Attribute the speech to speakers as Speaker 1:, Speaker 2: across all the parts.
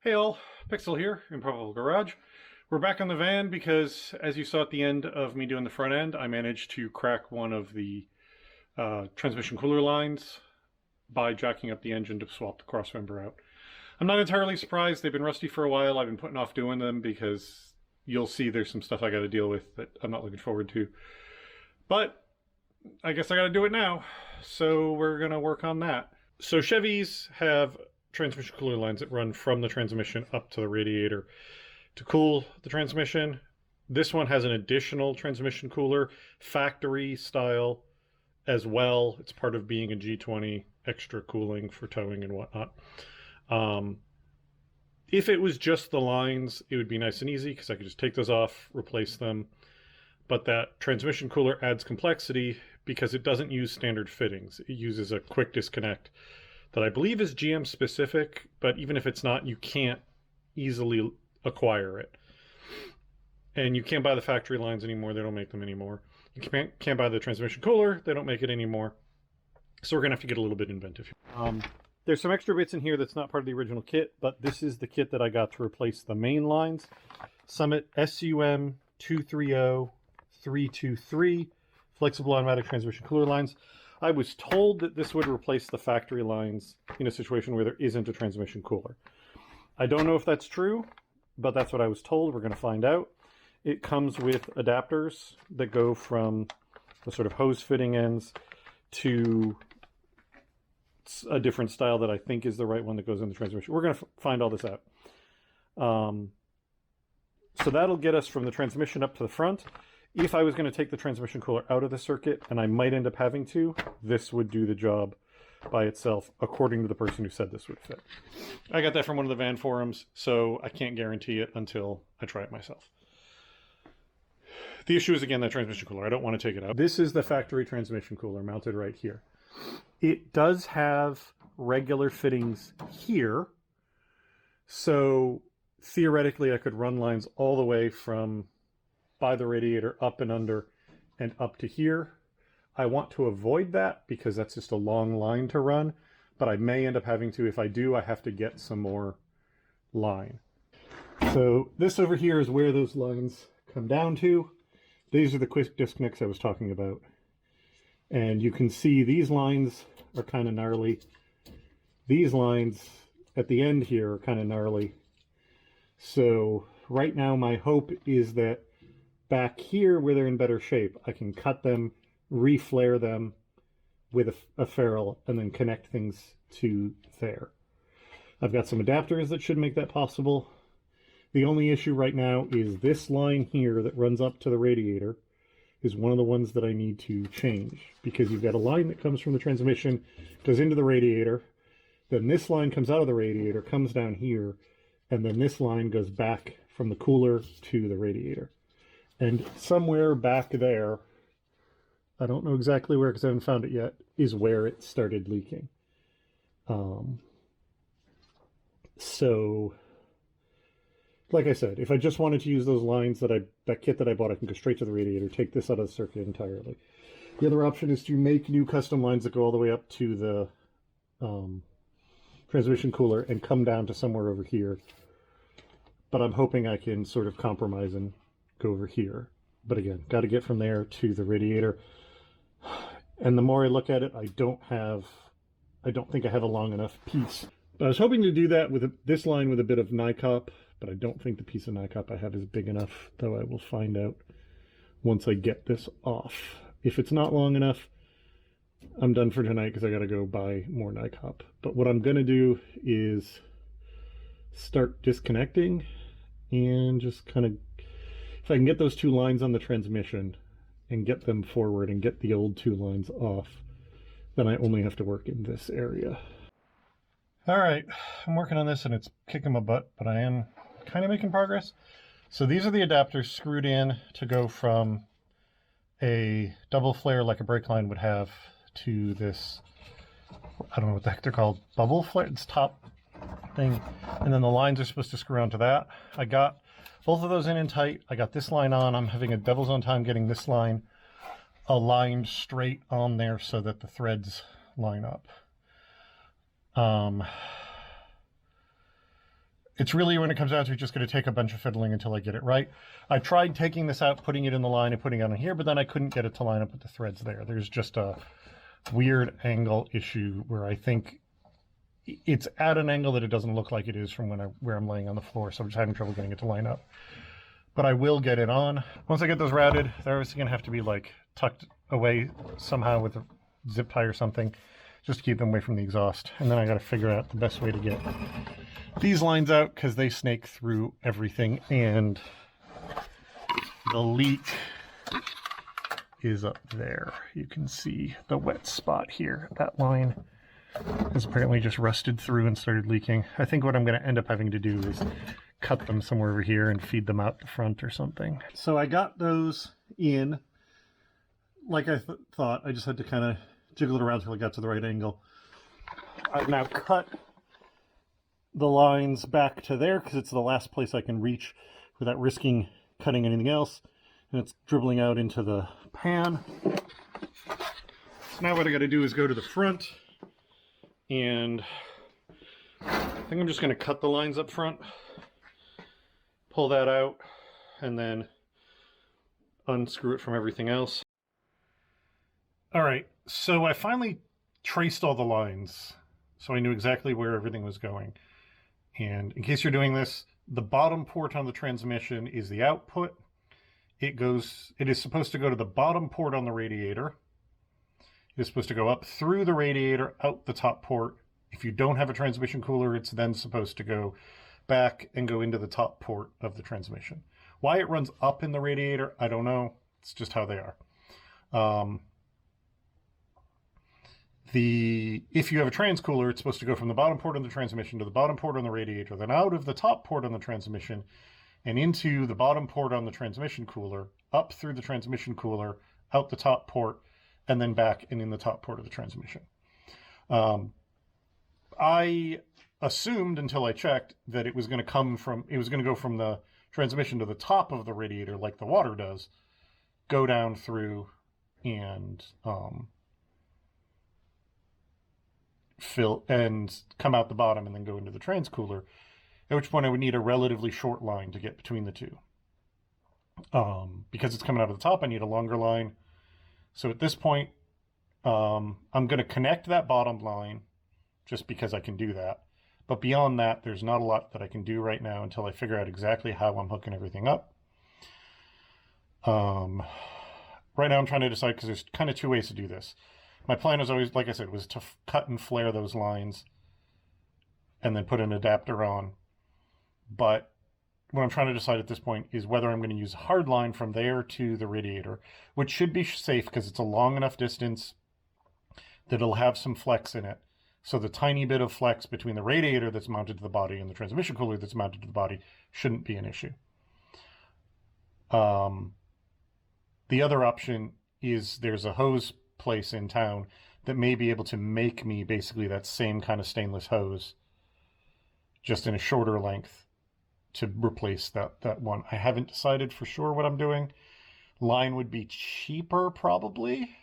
Speaker 1: Hey all, Pixel here, Improbable Garage. We're back on the van because, as you saw at the end of me doing the front end, I managed to crack one of the transmission cooler lines by jacking up the engine to swap the crossmember out. I'm not entirely surprised. They've been rusty for a while. I've been putting off doing them because you'll see there's some stuff I got to deal with that I'm not looking forward to. But I guess I got to do it now, so we're going to work on that. So Chevys have transmission cooler lines that run from the transmission up to the radiator to cool the transmission. This one has an additional transmission cooler, factory style as well. It's part of being a G20, extra cooling for towing and whatnot. If it was just the lines, it would be nice and easy because I could just take those off, replace them. But that transmission cooler adds complexity because it doesn't use standard fittings. It uses a quick disconnect that I believe is GM specific, but even if it's not, you can't easily acquire it. And you can't buy the factory lines anymore. They don't make them anymore. You can't buy the transmission cooler. They don't make it anymore. So we're going to have to get a little bit inventive. There's some extra bits in here that's not part of the original kit, but this is the kit that I got to replace the main lines. Summit SUM 230323 flexible automatic transmission cooler lines. I was told that this would replace the factory lines in a situation where there isn't a transmission cooler. I don't know if that's true, but that's what I was told. We're going to find out. It comes with adapters that go from the sort of hose fitting ends to a different style that I think is the right one that goes in the transmission. We're going to find all this out. So that'll get us from the transmission up to the front. If I was going to take the transmission cooler out of the circuit, and I might end up having to, this would do the job by itself, according to the person who said this would fit. I got that from one of the van forums, so I can't guarantee it until I try it myself. The issue is, again, that transmission cooler. I don't want to take it out. This is the factory transmission cooler mounted right here. It does have regular fittings here, so theoretically I could run lines all the way from by the radiator up and under and up to here. I want to avoid that because that's just a long line to run, but I may end up having to. If I do, I have to get some more line. So this over here is where those lines come down to. These are the quick disconnects I was talking about. And you can see these lines are kind of gnarly. These lines at the end here are kind of gnarly. So right now my hope is that back here where they're in better shape, I can cut them, reflare them with a ferrule, and then connect things to there. I've got some adapters that should make that possible. The only issue right now is this line here that runs up to the radiator is one of the ones that I need to change, because you've got a line that comes from the transmission, goes into the radiator, then this line comes out of the radiator, comes down here, and then this line goes back from the cooler to the radiator. And somewhere back there, I don't know exactly where because I haven't found it yet, is where it started leaking. So, like I said, if I just wanted to use those lines that kit that I bought, I can go straight to the radiator, take this out of the circuit entirely. The other option is to make new custom lines that go all the way up to the transmission cooler and come down to somewhere over here. But I'm hoping I can sort of compromise and go over here. But again, got to get from there to the radiator. And the more I look at it, I don't think I have a long enough piece. I was hoping to do that with this line with a bit of NICOP, but I don't think the piece of NICOP I have is big enough, though I will find out once I get this off. If it's not long enough, I'm done for tonight because I got to go buy more NICOP. But what I'm going to do is start disconnecting and just kind of, if I can get those two lines on the transmission and get them forward and get the old two lines off, then I only have to work in this area. All right, I'm working on this and it's kicking my butt, but I am kind of making progress. So these are the adapters screwed in to go from a double flare like a brake line would have to this, I don't know what the heck they're called, bubble flare, it's top thing. And then the lines are supposed to screw onto that. I got both of those in tight. I got this line on. I'm having a devil's own time getting this line aligned straight on there so that the threads line up. it's really, when it comes down to it, just going to take a bunch of fiddling until I get it right. I tried taking this out, putting it in the line and putting it on here, but then I couldn't get it to line up with the threads there. There's just a weird angle issue where I think it's at an angle that it doesn't look like it is from where I'm laying on the floor, so I'm just having trouble getting it to line up. But I will get it on. Once I get those routed, they're obviously going to have to be like tucked away somehow with a zip tie or something, just to keep them away from the exhaust. And then I got to figure out the best way to get these lines out, because they snake through everything, and the leak is up there. You can see the wet spot here. That line has apparently just rusted through and started leaking. I think what I'm going to end up having to do is cut them somewhere over here and feed them out the front or something. So I got those in. Like I thought, I just had to kind of jiggle it around until I got to the right angle. I've now cut the lines back to there because it's the last place I can reach without risking cutting anything else, and it's dribbling out into the pan. So now what I got to do is go to the front, and I think I'm just going to cut the lines up front, pull that out, and then unscrew it from everything else. All right, so I finally traced all the lines, so I knew exactly where everything was going. And in case you're doing this, the bottom port on the transmission is the output. It is supposed to go to the bottom port on the radiator. It is supposed to go up through the radiator, out the top port. If you don't have a transmission cooler, it's then supposed to go back and go into the top port of the transmission. Why it runs up in the radiator, I don't know. It's just how they are. If you have a trans cooler, it's supposed to go from the bottom port on the transmission to the bottom port on the radiator, then out of the top port on the transmission and into the bottom port on the transmission cooler, up through the transmission cooler, out the top port, and then back and in the top port of the transmission. I assumed until I checked that it was going to go from the transmission to the top of the radiator like the water does, go down through and fill and come out the bottom and then go into the trans cooler, at which point I would need a relatively short line to get between the two. Because it's coming out of the top, I need a longer line. So at this point, I'm going to connect that bottom line just because I can do that. But beyond that, there's not a lot that I can do right now until I figure out exactly how I'm hooking everything up. Right now I'm trying to decide, because there's kind of two ways to do this. My plan is always, like I said, was to cut and flare those lines and then put an adapter on. But what I'm trying to decide at this point is whether I'm going to use a hard line from there to the radiator, which should be safe because it's a long enough distance that it'll have some flex in it. So the tiny bit of flex between the radiator that's mounted to the body and the transmission cooler that's mounted to the body shouldn't be an issue. The other option is there's a hose place in town that may be able to make me basically that same kind of stainless hose, just in a shorter length, to replace that one. I haven't decided for sure what I'm doing. Line would be cheaper probably.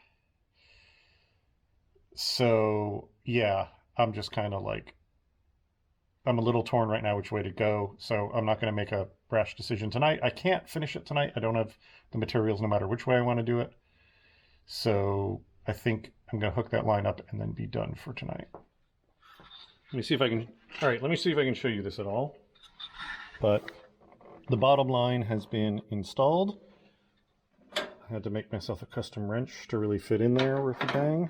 Speaker 1: So yeah, I'm just kind of like, I'm a little torn right now which way to go. So I'm not going to make a rash decision tonight. I can't finish it tonight. I don't have the materials no matter which way I want to do it. So I think I'm going to hook that line up and then be done for tonight. Let me see if I can, all right, let me see if I can show you this at all. But the bottom line has been installed. I had to make myself a custom wrench to really fit in there with a bang.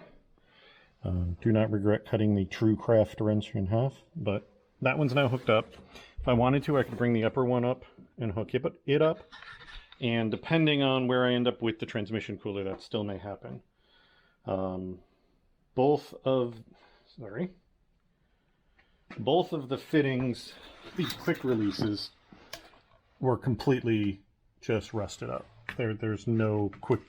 Speaker 1: Do not regret cutting the True Craft wrench in half, but that one's now hooked up. If I wanted to, I could bring the upper one up and hook it up. And depending on where I end up with the transmission cooler, that still may happen. Both of the fittings, these quick releases, were completely just rusted up. There's no quick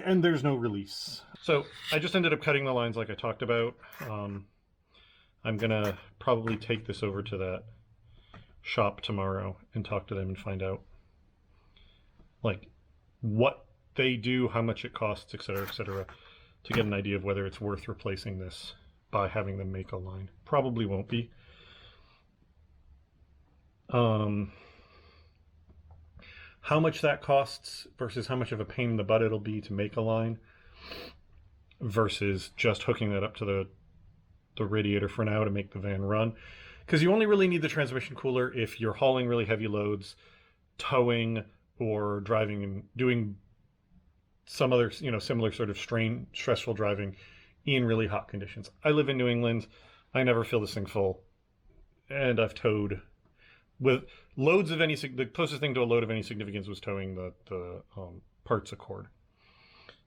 Speaker 1: and there's no release. So I just ended up cutting the lines like I talked about. I'm gonna probably take this over to that shop tomorrow and talk to them and find out like what they do, how much it costs, etc., to get an idea of whether it's worth replacing this by having them make a line. Probably won't be. Um, how much that costs versus how much of a pain in the butt it'll be to make a line versus just hooking that up to the radiator for now to make the van run. Because you only really need the transmission cooler if you're hauling really heavy loads, towing, or driving and doing some other, similar sort of stressful driving in really hot conditions. I live in New England. I never fill this thing full. And I've towed with loads of any, the closest thing to a load of any significance was towing the parts accord.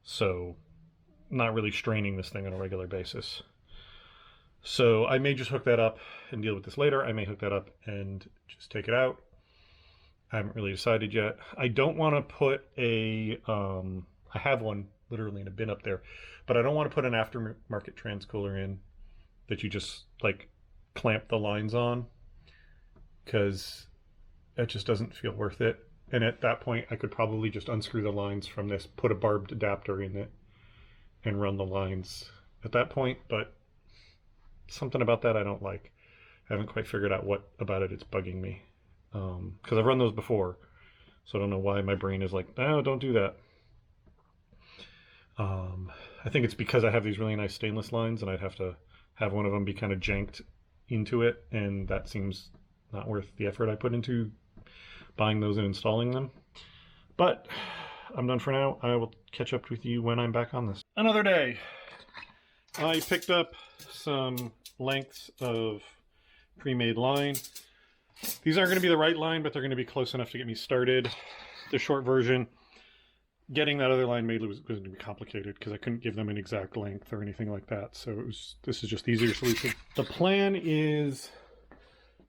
Speaker 1: So not really straining this thing on a regular basis. So I may just hook that up and deal with this later. I may hook that up and just take it out. I haven't really decided yet. I don't want to put a, I have one literally in a bin up there, but I don't want to put an aftermarket transcooler in that you just like clamp the lines on, because that just doesn't feel worth it. And at that point, I could probably just unscrew the lines from this, put a barbed adapter in it, and run the lines at that point. But something about that I don't like. I haven't quite figured out what about it's bugging me. Because I've run those before, so I don't know why my brain is like, no, don't do that. I think it's because I have these really nice stainless lines, and I'd have to have one of them be kind of janked into it, and that seems not worth the effort I put into buying those and installing them. But I'm done for now. I will catch up with you when I'm back on this. Another day. I picked up some lengths of pre-made line. These aren't going to be the right line, but they're going to be close enough to get me started. The short version, getting that other line made was going to be complicated because I couldn't give them an exact length or anything like that. So this is just the easier solution. The plan is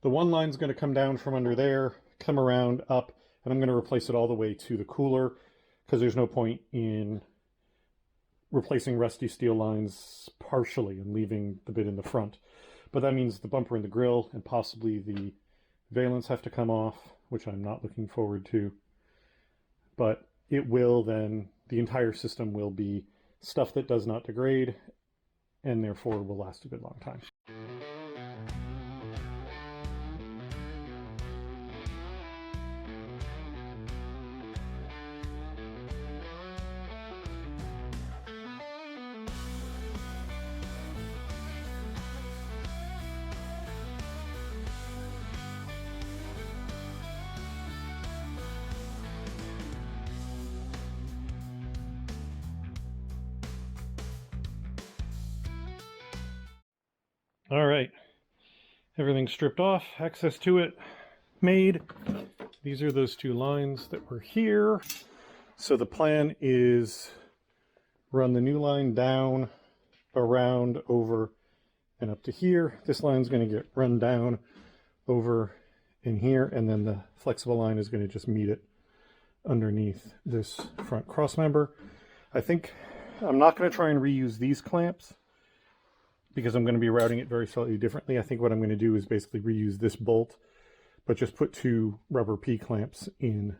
Speaker 1: the one line's going to come down from under there, come around up, and I'm going to replace it all the way to the cooler, because there's no point in replacing rusty steel lines partially and leaving the bit in the front. But that means the bumper and the grill and possibly the valence have to come off, which I'm not looking forward to. But it will then, the entire system will be stuff that does not degrade and therefore will last a good long time. All right, everything's stripped off, access to it made. These are those two lines that were here. So the plan is run the new line down, around, over, and up to here. This line's going to get run down, over, in here, and then the flexible line is going to just meet it underneath this front cross member. I think I'm not going to try and reuse these clamps, because I'm going to be routing it very slightly differently. I think what I'm going to do is basically reuse this bolt, but just put two rubber P-clamps in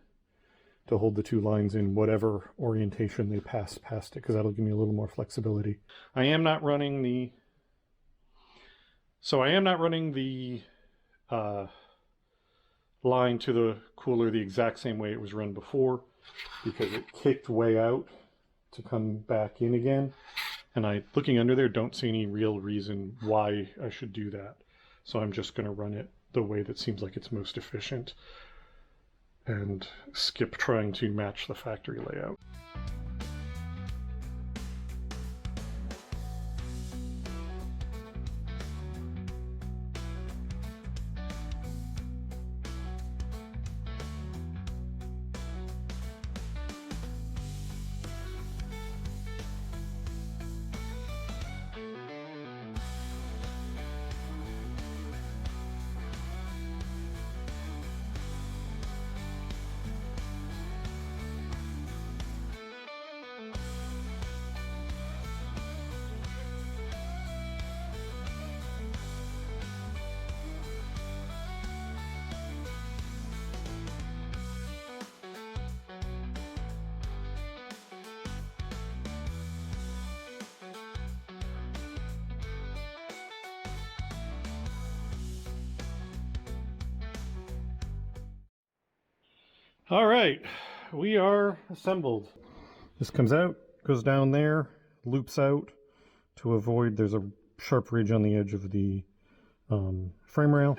Speaker 1: to hold the two lines in whatever orientation they pass past it, because that'll give me a little more flexibility. I am not running the line to the cooler the exact same way it was run before, because it kicked way out to come back in again. And I, looking under there, don't see any real reason why I should do that. So I'm just going to run it the way that seems like it's most efficient and skip trying to match the factory layout. All right, we are assembled. This comes out, goes down there, loops out to avoid, there's a sharp ridge on the edge of the frame rail.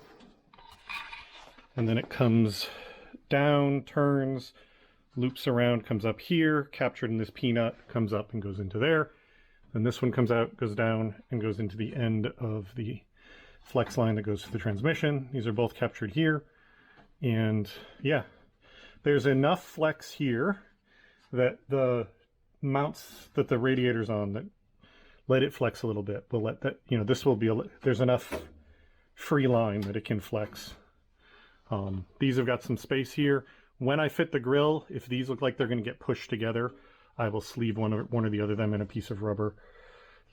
Speaker 1: And then it comes down, turns, loops around, comes up here, captured in this peanut, comes up and goes into there. Then this one comes out, goes down, and goes into the end of the flex line that goes to the transmission. These are both captured here. And yeah, there's enough flex here that the mounts that the radiator's on that let it flex a little bit. We'll let that, you know, this will be, there's enough free line that it can flex. These have got some space here. When I fit the grill, if these look like they're going to get pushed together, I will sleeve one or the other of them in a piece of rubber,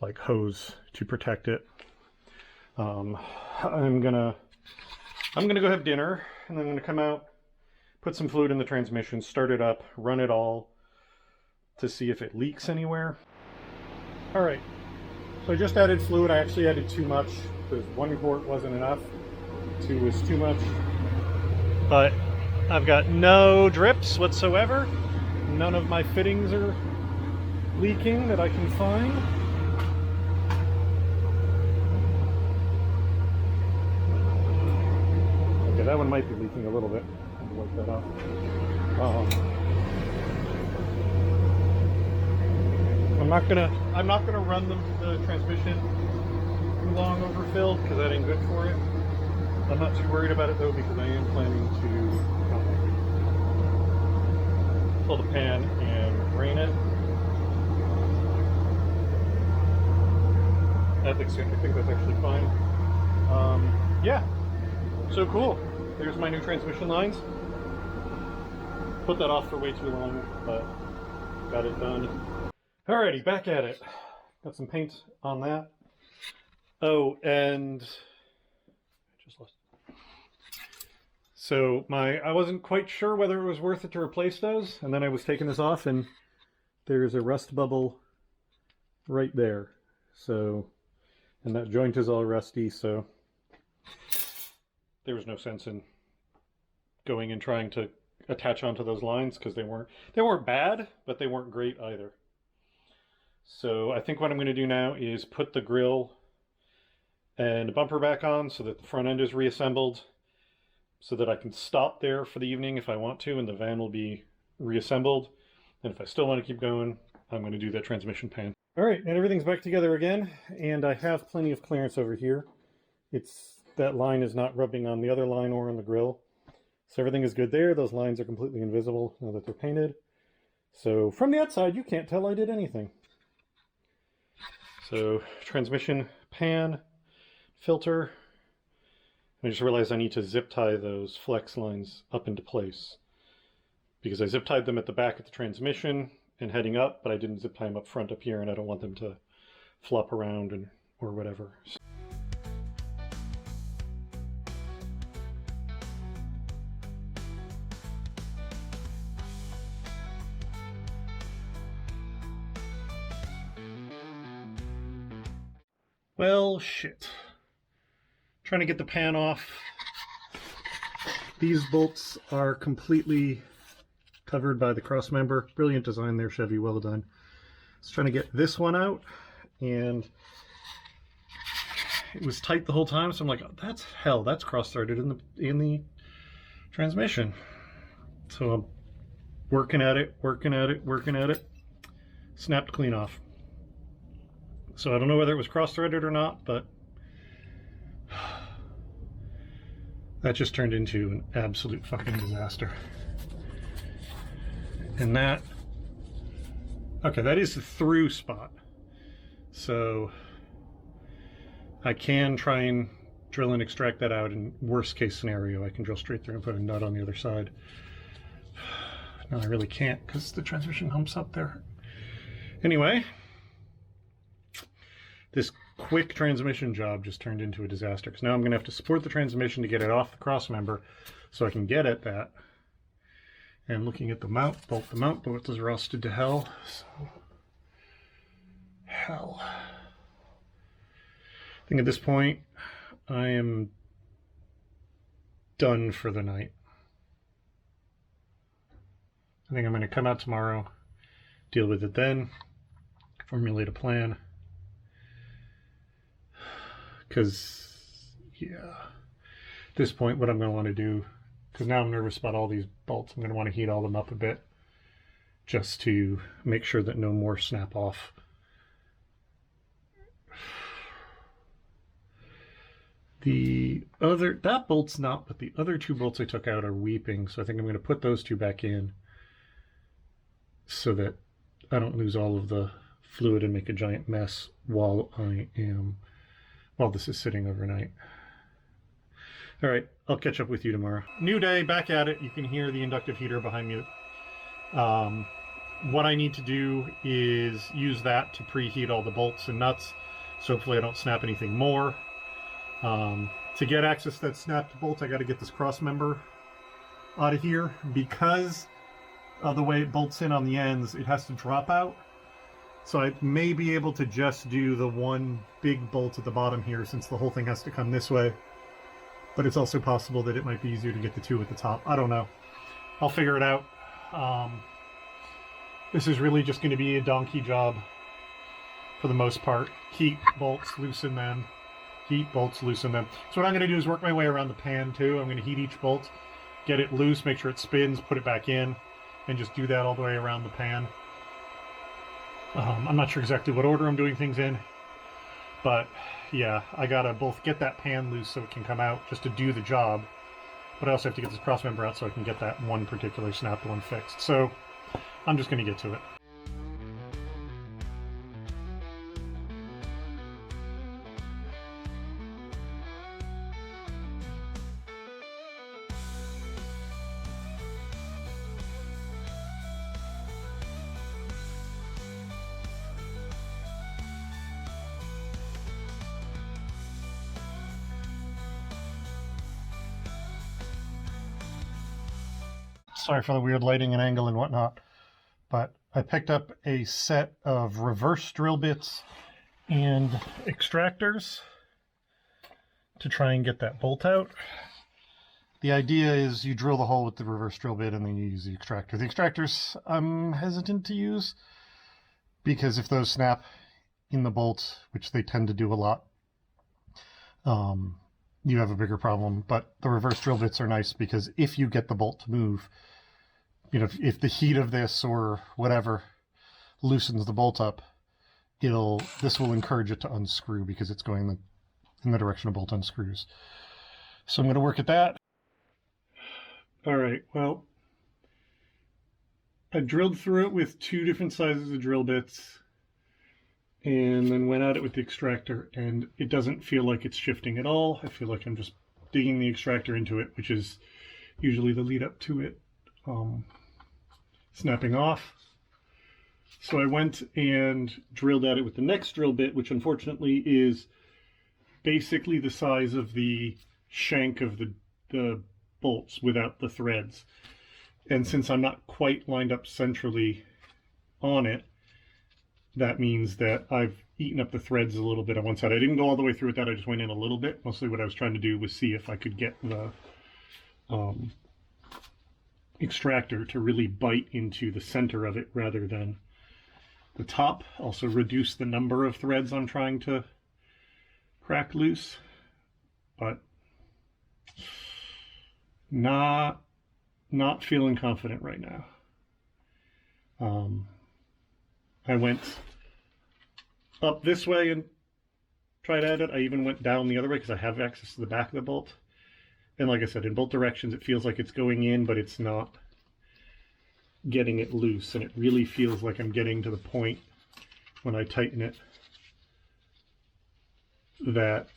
Speaker 1: like hose, to protect it. I'm gonna go have dinner, and then I'm gonna come out, put some fluid in the transmission, start it up, run it all to see if it leaks anywhere. All right, so I just added fluid. I actually added too much because 1 quart wasn't enough. 2 was too much. But I've got no drips whatsoever. None of my fittings are leaking that I can find. Okay, that one might be leaking a little bit. I'll wipe that off. I'm not gonna run the transmission too long overfilled because that ain't good for it. I'm not too worried about it though because I am planning to fill the pan and drain it. I think that's actually fine. Yeah, so cool. There's my new transmission lines. Put that off for way too long, but got it done. Alrighty, back at it. Got some paint on that. Oh, and just lost. So I wasn't quite sure whether it was worth it to replace those, and then I was taking this off, and there's a rust bubble right there. So, and that joint is all rusty, so there was no sense in going and trying to attach onto those lines because they weren't bad, but they weren't great either. So I think what I'm going to do now is put the grill and a bumper back on so that the front end is reassembled, so that I can stop there for the evening if I want to, and the van will be reassembled. And if I still want to keep going, I'm going to do that transmission pan. All right, and everything's back together again, and I have plenty of clearance over here. That line is not rubbing on the other line or on the grill. So everything is good there. Those lines are completely invisible now that they're painted. So from the outside, you can't tell I did anything. So transmission pan, filter. I just realized I need to zip tie those flex lines up into place because I zip tied them at the back of the transmission and heading up, but I didn't zip tie them up front up here, and I don't want them to flop around or whatever. Well, shit. Trying to get the pan off. These bolts are completely covered by the cross member. Brilliant design there, Chevy, well done. I was trying to get this one out, and it was tight the whole time, so I'm like, oh, that's cross-threaded in the transmission. So I'm working at it, snapped clean off. So I don't know whether it was cross-threaded or not, but that just turned into an absolute fucking disaster. And that is the through spot. So I can try and drill and extract that out. In worst case scenario, I can drill straight through and put a nut on the other side. No, I really can't because the transmission humps up there. Anyway, this quick transmission job just turned into a disaster because now I'm going to have to support the transmission to get it off the cross member so I can get at that. And looking at the mount bolt is rusted to hell. So, hell. I think at this point I am done for the night. I think I'm going to come out tomorrow, deal with it then, formulate a plan. Because, yeah, at this point, what I'm going to want to do, because now I'm nervous about all these bolts, I'm going to want to heat all them up a bit just to make sure that no more snap off. That bolt's not, but the other two bolts I took out are weeping, so I think I'm going to put those two back in so that I don't lose all of the fluid and make a giant mess while this is sitting overnight. All right, I'll catch up with you tomorrow. New day, back at it. You can hear the inductive heater behind me. What I need to do is use that to preheat all the bolts and nuts, so hopefully I don't snap anything more. To get access to that snapped bolt, I got to get this cross member out of here. Because of the way it bolts in on the ends, it has to drop out. So I may be able to just do the one big bolt at the bottom here, since the whole thing has to come this way. But it's also possible that it might be easier to get the two at the top. I don't know. I'll figure it out. This is really just going to be a donkey job for the most part. Heat, bolts, loosen them. Heat, bolts, loosen them. So what I'm going to do is work my way around the pan too. I'm going to heat each bolt, get it loose, make sure it spins, put it back in, and just do that all the way around the pan. I'm not sure exactly what order I'm doing things in, but yeah, I gotta both get that pan loose so it can come out just to do the job, but I also have to get this cross member out so I can get that one particular snapped one fixed. So I'm just going to get to it. Sorry for the weird lighting and angle and whatnot, but I picked up a set of reverse drill bits and extractors to try and get that bolt out. The idea is you drill the hole with the reverse drill bit and then you use the extractor. The extractors I'm hesitant to use because if those snap in the bolt, which they tend to do a lot, you have a bigger problem. But the reverse drill bits are nice because if you get the bolt to move, you know, if the heat of this or whatever loosens the bolt up, this will encourage it to unscrew because it's going in the direction of bolt unscrews. So I'm going to work at that. All right, well, I drilled through it with two different sizes of drill bits and then went at it with the extractor, and it doesn't feel like it's shifting at all. I feel like I'm just digging the extractor into it, which is usually the lead up to it snapping off. So I went and drilled at it with the next drill bit, which unfortunately is basically the size of the shank of the bolts without the threads. And since I'm not quite lined up centrally on it, that means that I've eaten up the threads a little bit on one side. I didn't go all the way through with that, I just went in a little bit. Mostly what I was trying to do was see if I could get the extractor to really bite into the center of it rather than the top. Also reduce the number of threads I'm trying to crack loose, but not feeling confident right now. I went up this way and tried at it. I even went down the other way because I have access to the back of the bolt. And like I said, in both directions, it feels like it's going in, but it's not getting it loose. And it really feels like I'm getting to the point when I tighten it that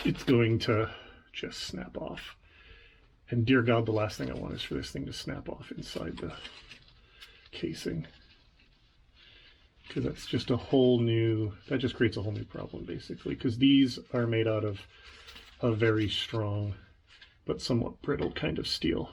Speaker 1: it's going to just snap off. And dear God, the last thing I want is for this thing to snap off inside the casing. Because that's just a whole new, that just creates a whole new problem basically. Because these are made out of a very strong but somewhat brittle kind of steel.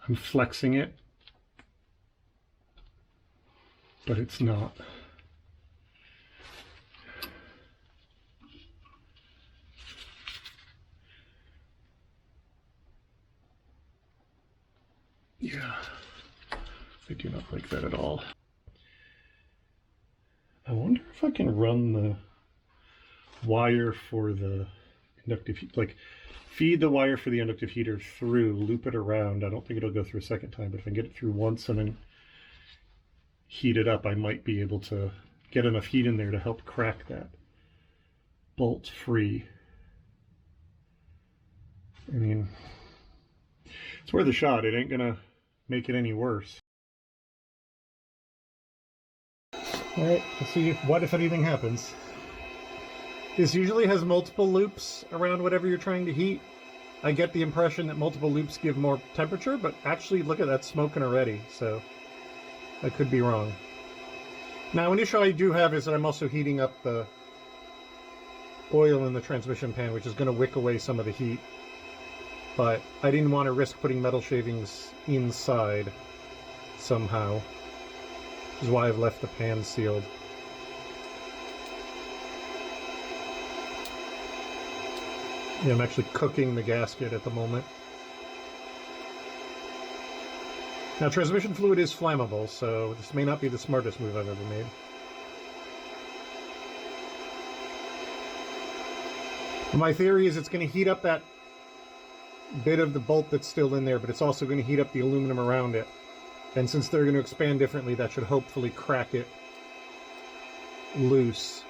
Speaker 1: I'm flexing it, but it's not. Yeah, I do not like that at all. I wonder if I can run the wire for the inductive heat, like feed the wire for the inductive heater through, loop it around. I don't think it'll go through a second time, but if I get it through once and then heat it up, I might be able to get enough heat in there to help crack that bolt free. I mean, it's worth a shot. It ain't gonna make it any worse. All right, let's see what, if anything, happens. This usually has multiple loops around whatever you're trying to heat. I get the impression that multiple loops give more temperature, but actually look at that smoking already, so I could be wrong. Now, an issue I do have is that I'm also heating up the oil in the transmission pan, which is going to wick away some of the heat. But I didn't want to risk putting metal shavings inside somehow, which is why I've left the pan sealed. Yeah, I'm actually cooking the gasket at the moment. Now, transmission fluid is flammable, so this may not be the smartest move I've ever made. My theory is it's going to heat up that bit of the bolt that's still in there, but it's also going to heat up the aluminum around it. And since they're going to expand differently, that should hopefully crack it loose.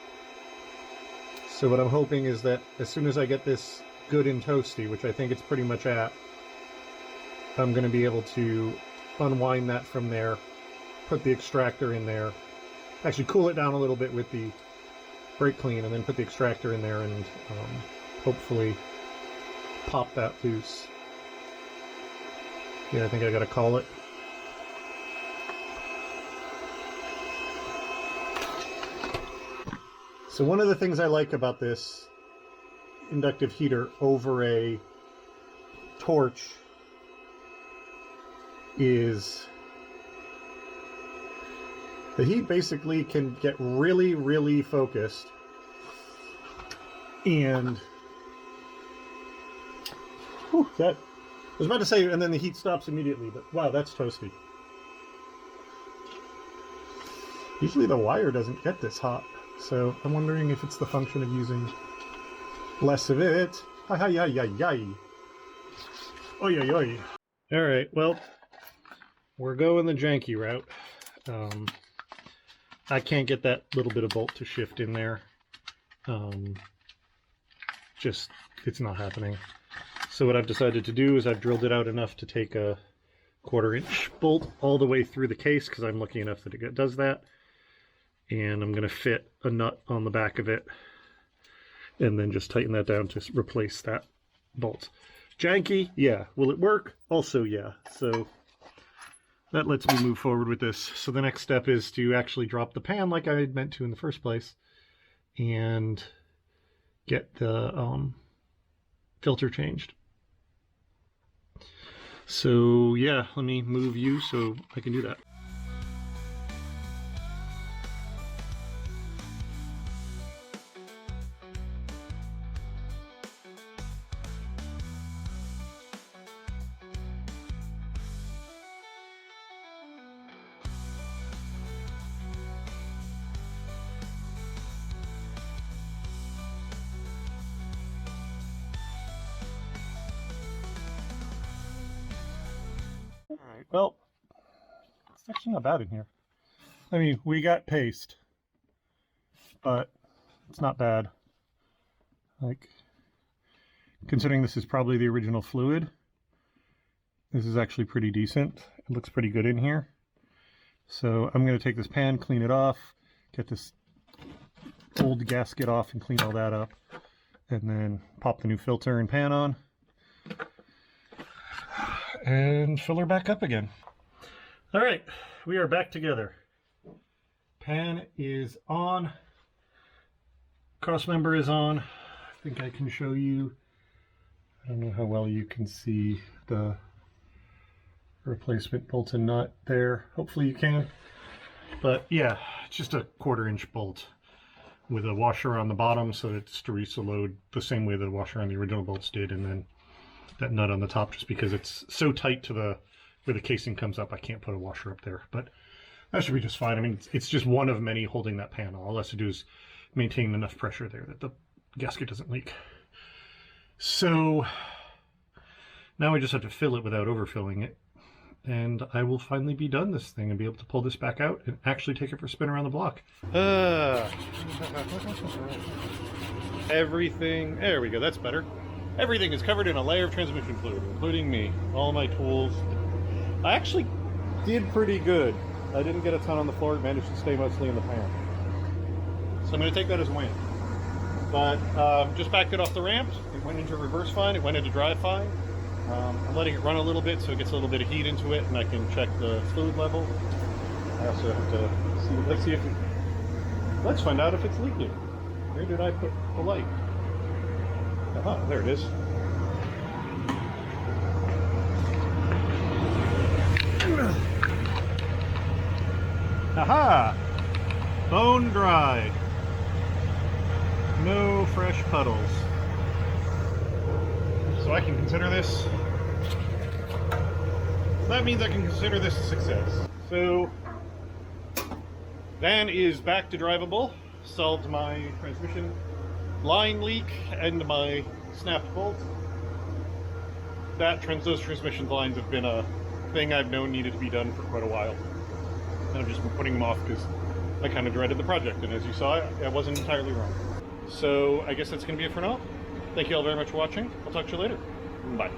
Speaker 1: So what I'm hoping is that as soon as I get this good and toasty, which I think it's pretty much at, I'm going to be able to unwind that from there, put the extractor in there, actually cool it down a little bit with the brake clean, and then put the extractor in there and hopefully pop that loose. Yeah, I think I gotta call it. So one of the things I like about this inductive heater over a torch is the heat basically can get really, really focused, and whew, that I was about to say, and then the heat stops immediately, but wow, that's toasty. Usually the wire doesn't get this hot, so I'm wondering if it's the function of using less of it. Hi, hi, hi, hi, hi. Oi, oi, oi. All right, well, we're going the janky route. I can't get that little bit of bolt to shift in there. Just, it's not happening. So what I've decided to do is I've drilled it out enough to take a 1/4-inch bolt all the way through the case, because I'm lucky enough that it does that. And I'm going to fit a nut on the back of it and then just tighten that down to replace that bolt. Janky, yeah. Will it work? Also, yeah. So that lets me move forward with this. So the next step is to actually drop the pan like I had meant to in the first place and get the filter changed. So yeah, let me move you so I can do that. Alright, well, it's actually not bad in here. I mean, we got paste, but it's not bad. Like, considering this is probably the original fluid, this is actually pretty decent. It looks pretty good in here. So I'm going to take this pan, clean it off, get this old gasket off and clean all that up, and then pop the new filter and pan on, and fill her back up again. All right, we are back together. Pan is on, cross member is on. I think I can show you. I don't know how well you can see the replacement bolt and nut there. Hopefully you can. But yeah, it's just a 1/4-inch bolt with a washer on the bottom so that it distributes the load the same way the washer on the original bolts did, and then that nut on the top, just because it's so tight to the where the casing comes up, I can't put a washer up there. But that should be just fine. I mean, it's just one of many holding that panel. All it has to do is maintain enough pressure there that the gasket doesn't leak. So now I just have to fill it without overfilling it, and I will finally be done this thing and be able to pull this back out and actually take it for a spin around the block. Everything, there we go, that's better. Everything is covered in a layer of transmission fluid, including me, all my tools. I actually did pretty good. I didn't get a ton on the floor, managed to stay mostly in the pan. So I'm going to take that as a win. But just backed it off the ramp. It went into reverse fine, it went into drive fine. I'm letting it run a little bit so it gets a little bit of heat into it, and I can check the fluid level. I also have to see, let's find out if it's leaking. Where did I put the light? Aha, there it is. Aha! Bone dry. No fresh puddles. So I can consider this. That means I can consider this a success. So, van is back to drivable. Solved my transmission line leak and my snapped bolt. Those transmission lines have been a thing I've known needed to be done for quite a while. And I've just been putting them off because I kind of dreaded the project, and as you saw, I wasn't entirely wrong. So I guess that's going to be it for now. Thank you all very much for watching. I'll talk to you later. Bye.